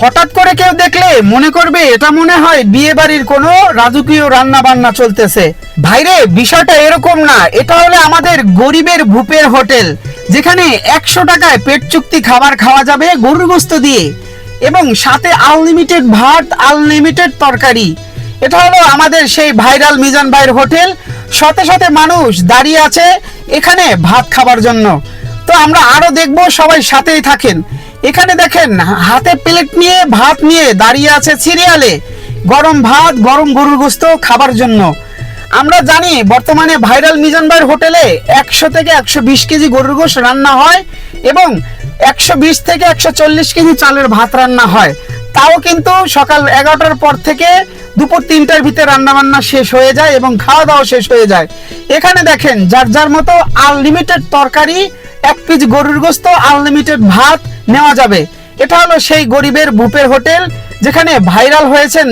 হঠাৎ করে কেউ দেখলে মনে করবে এটা মনে হয় বিয়ে বাড়ির কোনো রাজকীয় রান্না বান্না চলতেছে। ভাইরে, বিষয়টা এরকম না, এটা হলো আমাদের গরিবের ভূপের হোটেল, যেখানে 100 টাকায় পেট চুক্তি খাবার খাওয়া যাবে গরুর গোশত দিয়ে, এবং সাথে আনলিমিটেড ভাত, আনলিমিটেড তরকারি। এটা হলো আমাদের সেই ভাইরাল মিজান ভাইয়ের হোটেল। শত শত মানুষ দাঁড়িয়ে আছে এখানে ভাত খাবার জন্য। তো আমরা আরো দেখবো, সবাই সাথেই থাকেন। এখানে দেখেন হাতে প্লেট নিয়ে ভাত নিয়ে দাঁড়িয়ে আছে সিরিয়ালে গরম ভাত, গরম গরুর গোশত খাবার জন্য। আমরা জানি বর্তমানে ভাইরাল মিজান ভাইয়ের হোটেলে 100 থেকে 120 কেজি গরুর গোশত রান্না হয় এবং 120 থেকে 140 কেজি চালের ভাত রান্না হয়। তাও কিন্তু সকাল 11টার পর থেকে দুপুর 3টার ভিতরে রান্না বান্না শেষ হয়ে যায় এবং খাওয়া দাওয়া শেষ হয়ে যায়। এখানে দেখেন যার যার মতো আনলিমিটেড তরকারি, 1 পিস গরুর গোশত, আনলিমিটেড ভাত নেওয়া যাবে। এটা হলো সেই গরিবের ভূপের হোটেল, যেখানে ভাইরাল হয়েছেন